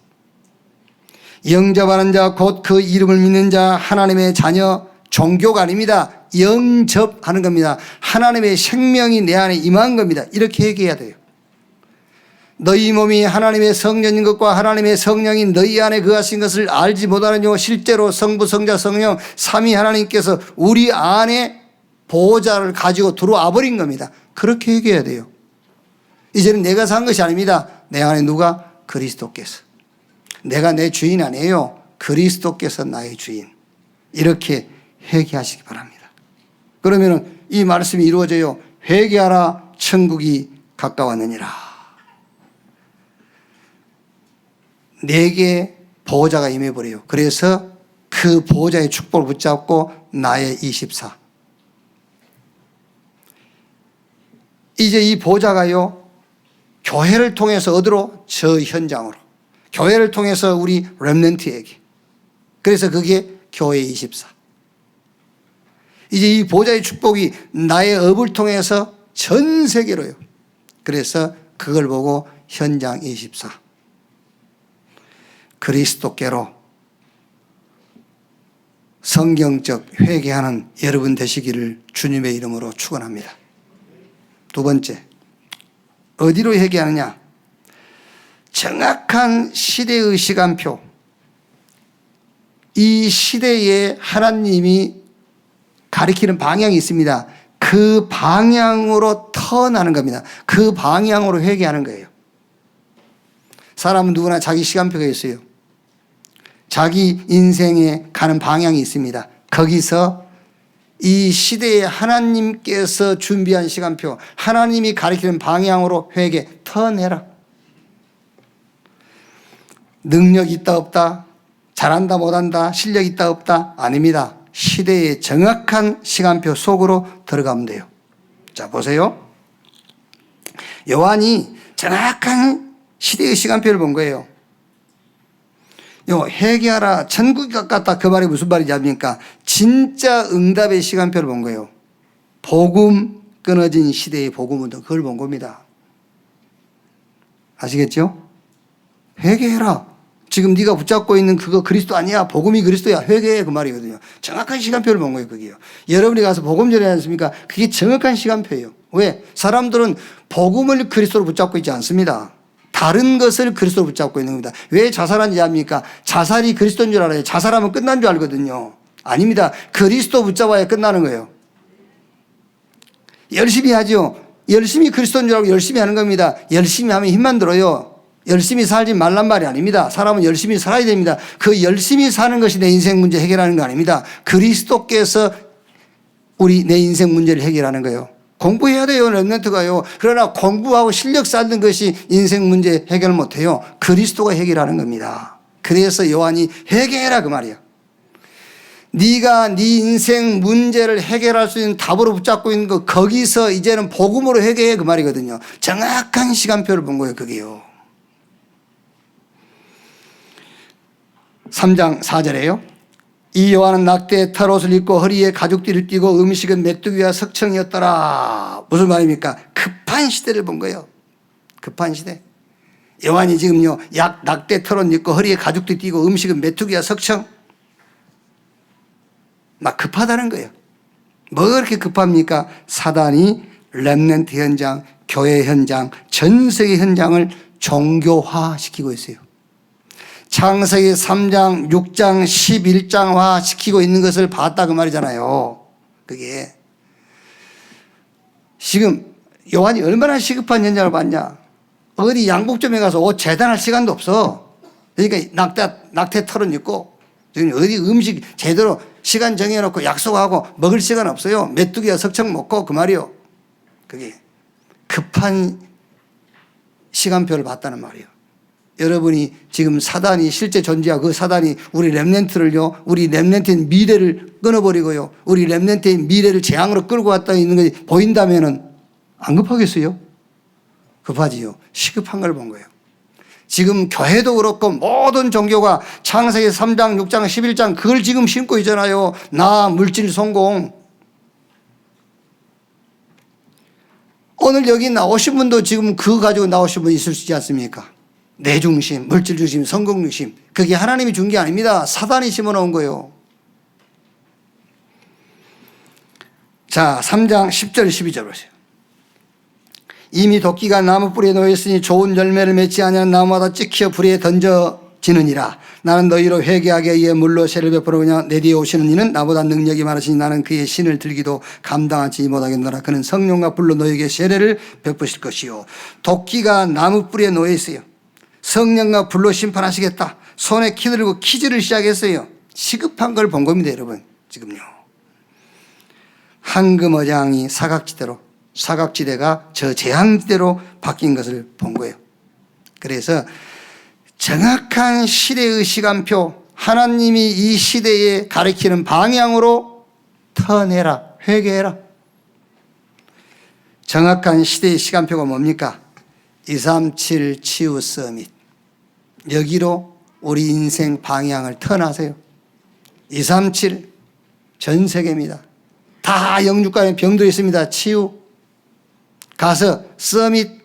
영접하는 자 곧 그 이름을 믿는 자 하나님의 자녀, 종교가 아닙니다. 영접하는 겁니다. 하나님의 생명이 내 안에 임한 겁니다. 이렇게 얘기해야 돼요. 너희 몸이 하나님의 성전인 것과 하나님의 성령이 너희 안에 거하신 것을 알지 못하느뇨. 실제로 성부, 성자, 성령 삼위 하나님께서 우리 안에 보호자를 가지고 들어와 버린 겁니다. 그렇게 얘기해야 돼요. 이제는 내가 산 것이 아닙니다. 내 안에 누가? 그리스도께서. 내가 내 주인 아니에요. 그리스도께서 나의 주인. 이렇게 회개하시기 바랍니다. 그러면 이 말씀이 이루어져요. 회개하라 천국이 가까웠느니라. 내게 보호자가 임해버려요. 그래서 그 보호자의 축복을 붙잡고 나의 24. 이제 이 보호자가요, 교회를 통해서 어디로? 저 현장으로. 교회를 통해서 우리 렘넌트에게. 그래서 그게 교회 24. 이제 이 보호자의 축복이 나의 업을 통해서 전 세계로요. 그래서 그걸 보고 현장 24. 그리스도께로 성경적 회개하는 여러분 되시기를 주님의 이름으로 축원합니다. 두 번째, 어디로 회개하느냐? 정확한 시대의 시간표. 이 시대에 하나님이 가리키는 방향이 있습니다. 그 방향으로 턴하는 겁니다. 그 방향으로 회개하는 거예요. 사람은 누구나 자기 시간표가 있어요. 자기 인생에 가는 방향이 있습니다. 거기서 이 시대에 하나님께서 준비한 시간표, 하나님이 가리키는 방향으로 회개, 턴해라. 능력 있다 없다, 잘한다 못한다, 실력 있다 없다, 아닙니다. 시대의 정확한 시간표 속으로 들어가면 돼요. 자, 보세요. 요한이 정확한 시대의 시간표를 본 거예요. 회개하라 천국이 가깝다 그 말이 무슨 말이지 합니까? 진짜 응답의 시간표를 본 거예요. 복음 끊어진 시대의 복음운동, 그걸 본 겁니다. 아시겠죠? 회개해라. 지금 네가 붙잡고 있는 그거 그리스도 아니야. 복음이 그리스도야. 회개해, 그 말이거든요. 정확한 시간표를 본 거예요. 그게요. 여러분이 가서 복음 전하지 않습니까? 그게 정확한 시간표예요. 왜? 사람들은 복음을 그리스도로 붙잡고 있지 않습니다. 다른 것을 그리스도로 붙잡고 있는 겁니다. 왜 자살한지 압니까? 자살이 그리스도인 줄 알아요. 자살하면 끝난 줄 알거든요. 아닙니다. 그리스도 붙잡아야 끝나는 거예요. 열심히 하죠. 열심히 그리스도인 줄 알고 열심히 하는 겁니다. 열심히 하면 힘만 들어요. 열심히 살지 말란 말이 아닙니다. 사람은 열심히 살아야 됩니다. 그 열심히 사는 것이 내 인생 문제 해결하는 거 아닙니다. 그리스도께서 우리 내 인생 문제를 해결하는 거예요. 공부해야 돼요, 렘넌트가요. 그러나 공부하고 실력 쌓는 것이 인생 문제 해결 못해요. 그리스도가 해결하는 겁니다. 그래서 요한이 회개해라 그 말이야. 네가 네 인생 문제를 해결할 수 있는 답으로 붙잡고 있는 거, 거기서 이제는 복음으로 회개해 그 말이거든요. 정확한 시간표를 본 거예요, 그게요. 3장 4절에요. 이 요한은 낙대 털옷을 입고 허리에 가죽띠를 띠고 음식은 메뚜기와 석청이었더라. 무슨 말입니까? 급한 시대를 본 거예요. 급한 시대. 요한이 지금요, 낙대 털옷 입고 허리에 가죽띠 띠고 음식은 메뚜기와 석청. 막 급하다는 거예요. 뭐 그렇게 급합니까? 사단이 렘넌트 현장, 교회 현장, 전 세계 현장을 종교화시키고 있어요. 창세기 3장, 6장, 11장화 시키고 있는 것을 봤다 그 말이잖아요. 그게 지금 요한이 얼마나 시급한 현장을 봤냐. 어디 양복점에 가서 옷 재단할 시간도 없어. 그러니까 낙태 털은 입고 지금 어디 음식 제대로 시간 정해놓고 약속하고 먹을 시간 없어요. 메뚜기와 석청 먹고 그 말이요. 그게 급한 시간표를 봤다는 말이에요. 여러분이 지금 사단이 실제 존재하고 그 사단이 우리 렘넌트를요, 우리 렘넌트의 미래를 끊어버리고요, 우리 렘넌트의 미래를 재앙으로 끌고 왔다 있는 것이 보인다면은 안 급하겠어요? 급하지요. 시급한 걸 본 거예요. 지금 교회도 그렇고 모든 종교가 창세기 3장, 6장, 11장 그걸 지금 심고 있잖아요. 나 물질 성공. 오늘 여기 나오신 분도 지금 그거 가지고 나오신 분 있을 수 있지 않습니까? 내 중심, 물질 중심, 성공 중심. 그게 하나님이 준 게 아닙니다. 사단이 심어놓은 거예요. 자, 3장 10절 12절 보세요. 이미 도끼가 나무 뿌리에 놓였으니 좋은 열매를 맺지 아니한 나무마다 찍혀 불에 던져지느니라. 나는 너희로 회개하게 이에 물로 세를 베풀으냐. 내 뒤에 오시는 이는 나보다 능력이 많으시니 나는 그의 신을 들기도 감당하지 못하겠노라. 그는 성령과 불로 너희에게 세례를 베푸실 것이요. 도끼가 나무 뿌리에 놓여 있어요. 성령과 불로 심판하시겠다. 손에 키 들고 퀴즈를 시작했어요. 시급한 걸 본 겁니다, 여러분. 지금요. 황금어장이 사각지대로, 사각지대가 저 재앙지대로 바뀐 것을 본 거예요. 그래서 정확한 시대의 시간표, 하나님이 이 시대에 가리키는 방향으로 턴해라, 회개해라. 정확한 시대의 시간표가 뭡니까? 237 치유 서밋. 여기로 우리 인생 방향을 턴하세요. 237 전 세계입니다. 다 영육간에 병들어 있습니다. 치유. 가서 서밋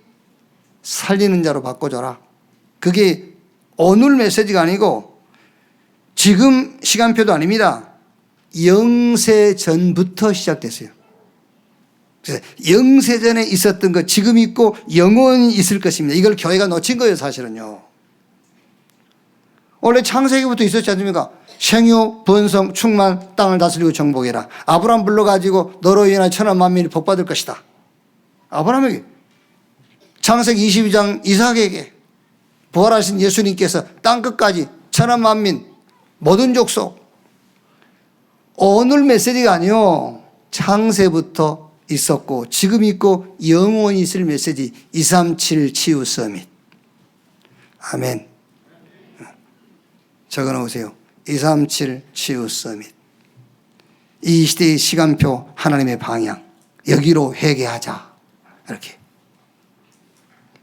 살리는 자로 바꿔줘라. 그게 오늘 메시지가 아니고 지금 시간표도 아닙니다. 영세 전부터 시작됐어요. 그래서 영세 전에 있었던 것 지금 있고 영원히 있을 것입니다. 이걸 교회가 놓친 거예요, 사실은요. 원래 창세기부터 있었지 않습니까? 생육, 번성, 충만, 땅을 다스리고 정복해라. 아브라함 불러가지고 너로 인하여 천하 만민이 복받을 것이다. 아브라함에게. 창세기 22장 이삭에게 부활하신 예수님께서 땅끝까지 천하 만민 모든 족속. 오늘 메시지가 아니요. 창세부터 있었고 지금 있고 영원히 있을 메시지 237 치유 서밋. 아멘. 적어놓으세요. 237 치유 서밋. 이 시대의 시간표, 하나님의 방향. 여기로 회개하자. 이렇게.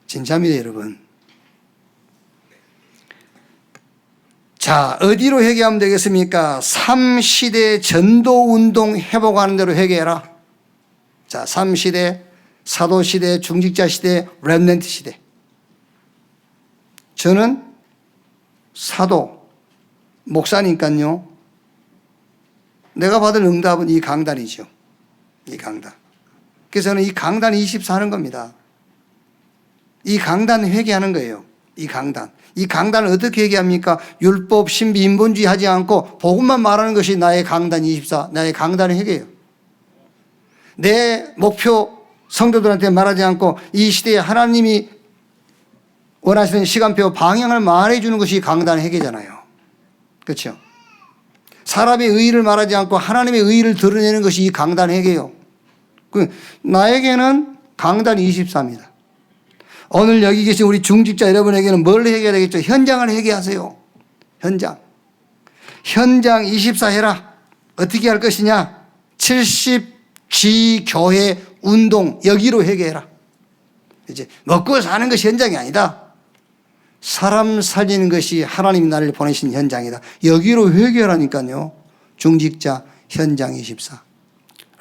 진짜입니다, 여러분. 자, 어디로 회개하면 되겠습니까? 3시대 전도운동 회복하는 대로 회개해라. 자, 3시대, 사도시대, 중직자시대, 렘넌트 시대. 저는 사도, 목사니까요. 내가 받은 응답은 이 강단이죠. 이 강단. 그래서 저는 이 강단 24하는 겁니다. 이 강단 회개하는 거예요. 이 강단. 이 강단을 어떻게 회개합니까? 율법, 신비, 인본주의 하지 않고 복음만 말하는 것이 나의 강단 24, 나의 강단 회개예요. 내 목표 성도들한테 말하지 않고 이 시대에 하나님이 원하시는 시간표 방향을 말해주는 것이 강단 회개잖아요. 그렇죠? 사람의 의의를 말하지 않고 하나님의 의의를 드러내는 것이 이 강단 회개예요. 나에게는 강단 24입니다. 오늘 여기 계신 우리 중직자 여러분에게는 뭘 회개해야 되겠죠? 현장을 회개하세요. 현장. 현장 24 해라. 어떻게 할 것이냐? 70G 교회 운동 여기로 회개해라. 이제 먹고 사는 것이 현장이 아니다. 사람 살리는 것이 하나님이 나를 보내신 현장이다. 여기로 회개하라니까요. 중직자 현장 24.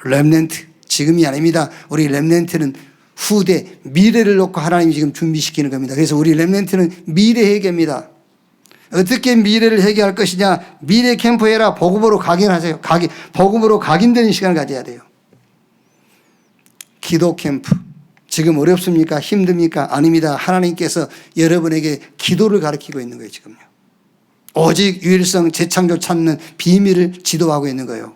렘넌트 지금이 아닙니다. 우리 렘넌트는 후대 미래를 놓고 하나님이 지금 준비시키는 겁니다. 그래서 우리 렘넌트는 미래 회개입니다. 어떻게 미래를 회개할 것이냐? 미래 캠프 해라. 복음으로 각인하세요. 복음으로 각인되는 시간을 가져야 돼요. 기도 캠프. 지금 어렵습니까? 힘듭니까? 아닙니다. 하나님께서 여러분에게 기도를 가르치고 있는 거예요, 지금요. 오직 유일성 재창조 찾는 비밀을 지도하고 있는 거예요.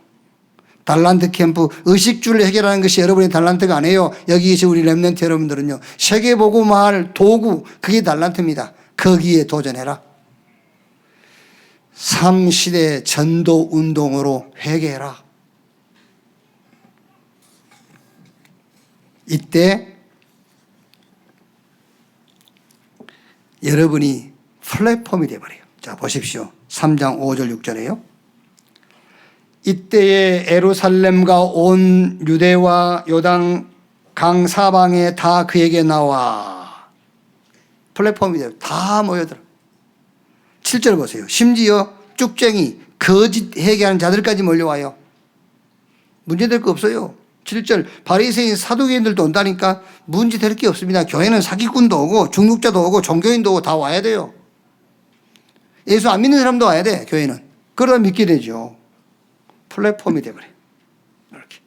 달란트 캠프, 의식주를 해결하는 것이 여러분의 달란트가 아니에요. 여기 계신 우리 렘넌트 여러분들은요. 세계보고 말 도구, 그게 달란트입니다. 거기에 도전해라. 3시대 전도 운동으로 회개해라. 이때 여러분이 플랫폼이 되어버려요. 자, 보십시오. 3장 5절 6절에요. 이때에 에루살렘과 온 유대와 요단 강 사방에 다 그에게 나와. 플랫폼이 돼요. 다 모여들어. 7절 보세요. 심지어 쭉쟁이, 거짓 회개하는 자들까지 몰려와요. 문제될 거 없어요. 7절 바리새인 사두개인들도 온다니까 문제될 게 없습니다. 교회는 사기꾼도 오고 중독자도 오고 종교인도 오고 다 와야 돼요. 예수 안 믿는 사람도 와야 돼. 교회는. 그러다 믿게 되죠. 플랫폼이 돼버려요. 이렇게.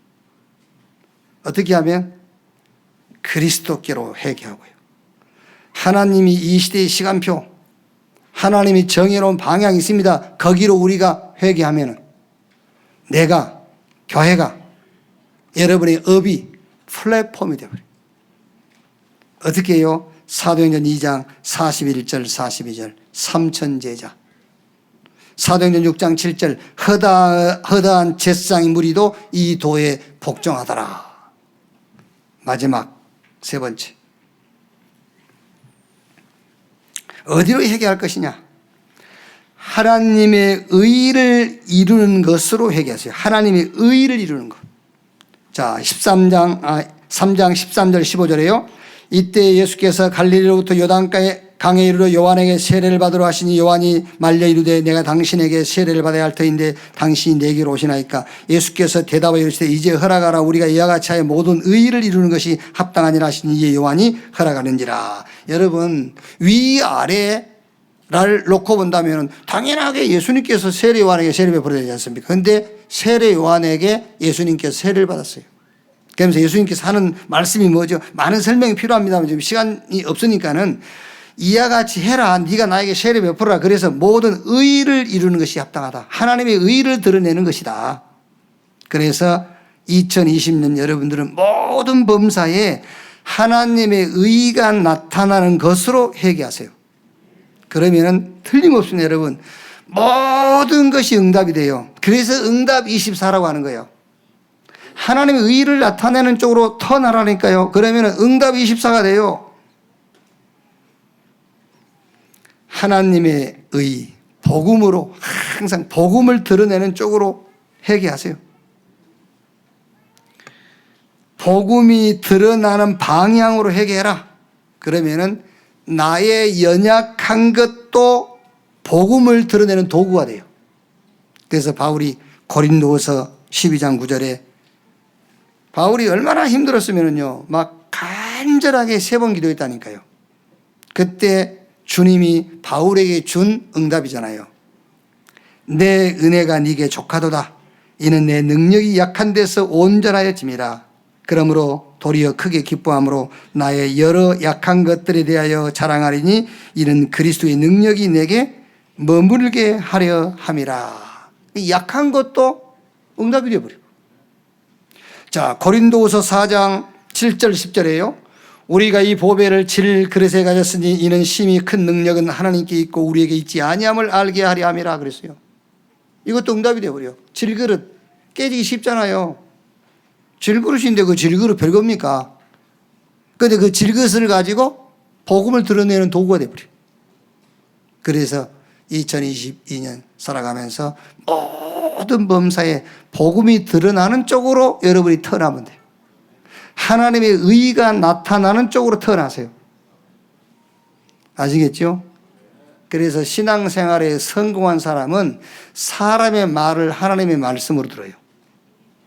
어떻게 하면 그리스도께로 회개하고요. 하나님이 이 시대의 시간표, 하나님이 정해놓은 방향이 있습니다. 거기로 우리가 회개하면 내가, 교회가, 여러분의 업이 플랫폼이 되어버려요. 어떻게 해요? 사도행전 2장 41절 42절 삼천제자, 사도행전 6장 7절 허다한 제사장의 무리도 이 도에 복종하더라. 마지막 세 번째, 어디로 회개할 것이냐? 하나님의 의를 이루는 것으로 회개하세요. 하나님의 의를 이루는 것. 자, 3장 13절 15절에요. 이때 예수께서 갈릴리로부터 요단강에 이르러 요한에게 세례를 받으러 하시니 요한이 말려 이르되 내가 당신에게 세례를 받아야 할 터인데 당신이 내게로 오시나이까. 예수께서 대답하여 이르시되 이제 허락하라. 우리가 이와 같이 하여 모든 의를 이루는 것이 합당하니라 하시니 이에 요한이 허락하는지라. 여러분, 위아래를 놓고 본다면 당연하게 예수님께서 세례 요한에게 세례를 베풀어야 되지 않습니까? 그런데 세례 요한에게 예수님께서 세례를 받았어요. 그러면서 예수님께서 하는 말씀이 뭐죠? 많은 설명이 필요합니다만 지금 시간이 없으니까는 이와 같이 해라. 네가 나에게 세례 베풀어라. 그래서 모든 의를 이루는 것이 합당하다. 하나님의 의를 드러내는 것이다. 그래서 2020년 여러분들은 모든 범사에 하나님의 의가 나타나는 것으로 회개하세요. 그러면은 틀림없습니다, 여러분. 모든 것이 응답이 돼요. 그래서 응답 24라고 하는 거예요. 하나님의 의를 나타내는 쪽으로 터나라니까요. 그러면 응답 24가 돼요. 하나님의 의, 복음으로 항상 복음을 드러내는 쪽으로 회개하세요. 복음이 드러나는 방향으로 회개해라. 그러면은 나의 연약한 것도 복음을 드러내는 도구가 돼요. 그래서 바울이 고린도후서 12장 9절에 바울이 얼마나 힘들었으면요, 막 간절하게 3번 기도했다니까요. 그때 주님이 바울에게 준 응답이잖아요. 내 은혜가 네게 족하도다. 이는 내 능력이 약한 데서 온전하여짐이라. 그러므로 도리어 크게 기뻐함으로 나의 여러 약한 것들에 대하여 자랑하리니 이는 그리스도의 능력이 내게 머물게 하려 함이라. 약한 것도 응답이 되어버려요. 자, 고린도후서 4장 7절 10절에요. 우리가 이 보배를 질 그릇에 가졌으니 이는 심히 큰 능력은 하나님께 있고 우리에게 있지 아니함을 알게 하려 함이라 그랬어요. 이것도 응답이 되어버려요. 질그릇 깨지기 쉽잖아요. 질그릇인데 그 질그릇 별겁니까? 그런데 그 질그릇을 가지고 복음을 드러내는 도구가 되어버려요. 그래서 2022년 살아가면서 모든 범사에 복음이 드러나는 쪽으로 여러분이 태어나면 돼요. 하나님의 의가 나타나는 쪽으로 태어나세요. 아시겠죠? 그래서 신앙생활에 성공한 사람은 사람의 말을 하나님의 말씀으로 들어요.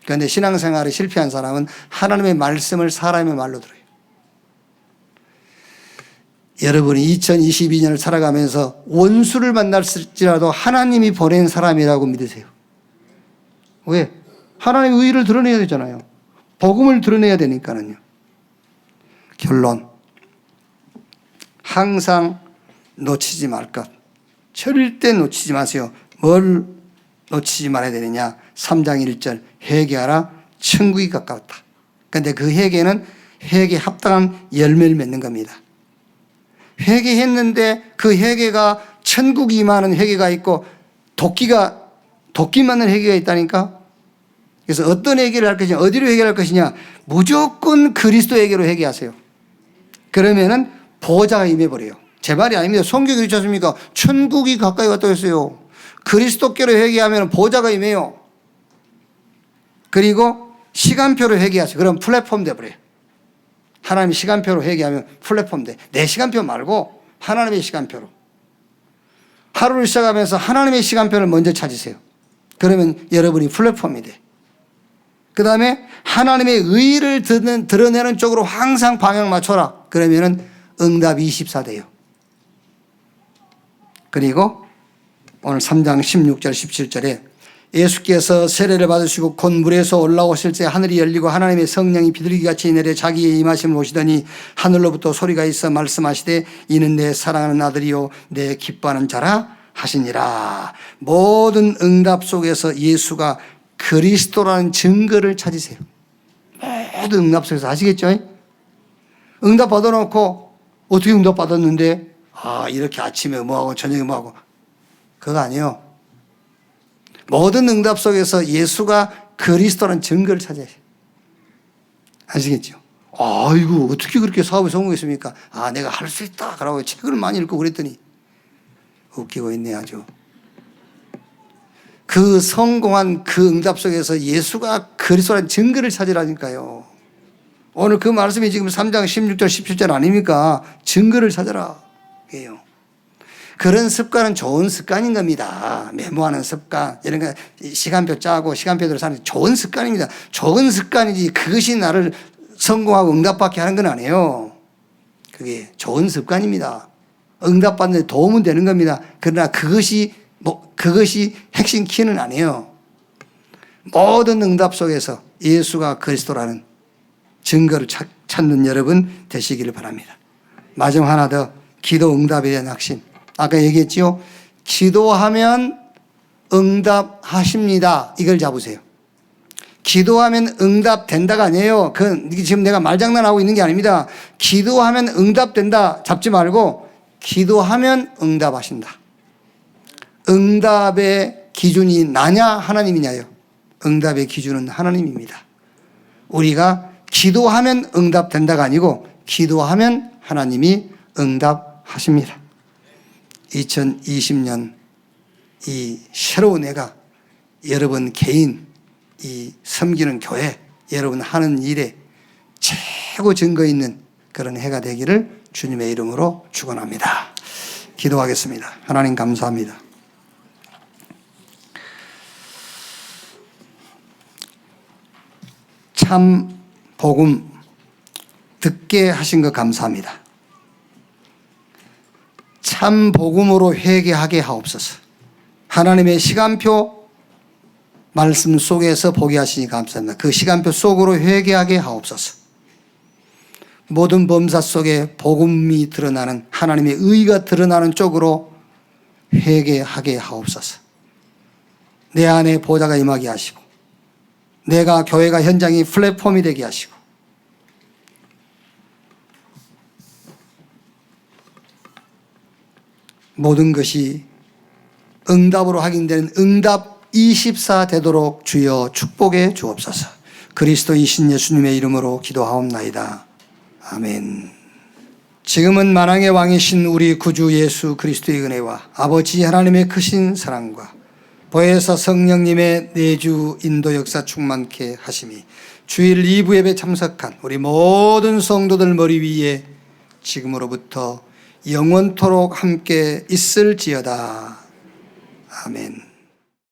그런데 신앙생활에 실패한 사람은 하나님의 말씀을 사람의 말로 들어요. 여러분이 2022년을 살아가면서 원수를 만날지라도 하나님이 보낸 사람이라고 믿으세요. 왜? 하나님의 의를 드러내야 되잖아요. 복음을 드러내야 되니까는요. 결론, 항상 놓치지 말 것. 절대 놓치지 마세요. 뭘 놓치지 말아야 되느냐? 3장 1절 회개하라 천국이 가까웠다. 그런데 그 회개는 회개에 합당한 열매를 맺는 겁니다. 회개했는데 그 회개가 천국이 임하는 회개가 있고 도끼 맞는 회개가 있다니까. 그래서 어떤 회개를 할 것이냐, 어디로 회개할 것이냐, 무조건 그리스도에게로 회개하세요. 그러면은 보호자가 임해버려요. 제 말이 아닙니다. 성경이 있지 않습니까? 천국이 가까이 왔다고 했어요. 그리스도께로 회개하면 보좌가 임해요. 그리고 시간표로 회개하세요. 그럼 플랫폼 돼버려요. 하나님의 시간표로 회개하면 플랫폼 돼. 내 시간표 말고 하나님의 시간표로. 하루를 시작하면서 하나님의 시간표를 먼저 찾으세요. 그러면 여러분이 플랫폼이 돼. 그 다음에 하나님의 의의를 드러내는 쪽으로 항상 방향 맞춰라. 그러면은 응답이 24 돼요. 그리고 오늘 3장 16절 17절에 예수께서 세례를 받으시고 곧 물에서 올라오실 때 하늘이 열리고 하나님의 성령이 비둘기같이 내려 자기의 임하심을 보시더니 하늘로부터 소리가 있어 말씀하시되 이는 내 사랑하는 아들이요 내 기뻐하는 자라 하시니라. 모든 응답 속에서 예수가 그리스도라는 증거를 찾으세요. 모든 응답 속에서 아시겠죠? 응답 받아놓고 어떻게 응답 받았는데 이렇게 아침에 뭐하고 저녁에 뭐하고 그거 아니에요. 모든 응답 속에서 예수가 그리스도라는 증거를 찾아야 해요. 아시겠죠? 아이고 어떻게 그렇게 사업에 성공했습니까? 내가 할 수 있다 그러고 책을 많이 읽고 그랬더니 웃기고 있네 아주. 그 성공한 그 응답 속에서 예수가 그리스도라는 증거를 찾으라니까요. 오늘 그 말씀이 지금 3장 16절 17절 아닙니까? 증거를 찾아라. 이에요. 그런 습관은 좋은 습관인 겁니다. 메모하는 습관, 이런 거 시간표 짜고 시간표대로 사는 게 좋은 습관입니다. 좋은 습관이지 그것이 나를 성공하고 응답받게 하는 건 아니에요. 그게 좋은 습관입니다. 응답받는 데 도움은 되는 겁니다. 그러나 그것이 핵심 키는 아니에요. 모든 응답 속에서 예수가 그리스도라는 증거를 찾는 여러분 되시기를 바랍니다. 마지막 하나 더, 기도 응답에 대한 확신. 아까 얘기했지요. 기도하면 응답하십니다. 이걸 잡으세요. 기도하면 응답된다가 아니에요. 지금 내가 말장난하고 있는 게 아닙니다. 기도하면 응답된다 잡지 말고 기도하면 응답하신다. 응답의 기준이 나냐 하나님이냐요. 응답의 기준은 하나님입니다. 우리가 기도하면 응답된다가 아니고 기도하면 하나님이 응답하십니다. 2020년 이 새로운 해가 여러분 개인 이 섬기는 교회 여러분 하는 일에 최고 증거 있는 그런 해가 되기를 주님의 이름으로 축원합니다. 기도하겠습니다. 하나님 감사합니다. 참 복음 듣게 하신 것 감사합니다. 참 복음으로 회개하게 하옵소서. 하나님의 시간표 말씀 속에서 보게 하시니 감사합니다. 그 시간표 속으로 회개하게 하옵소서. 모든 범사 속에 복음이 드러나는 하나님의 의가 드러나는 쪽으로 회개하게 하옵소서. 내 안에 보좌가 임하게 하시고 내가 교회가 현장이 플랫폼이 되게 하시고 모든 것이 응답으로 확인되는 응답 24 되도록 주여 축복해 주옵소서. 그리스도이신 예수님의 이름으로 기도하옵나이다. 아멘. 지금은 만왕의 왕이신 우리 구주 예수 그리스도의 은혜와 아버지 하나님의 크신 사랑과 보혜사 성령님의 내주 인도 역사 충만케 하심이 주일 2부 예배 참석한 우리 모든 성도들 머리 위에 지금으로부터 영원토록 함께 있을지어다. 아멘.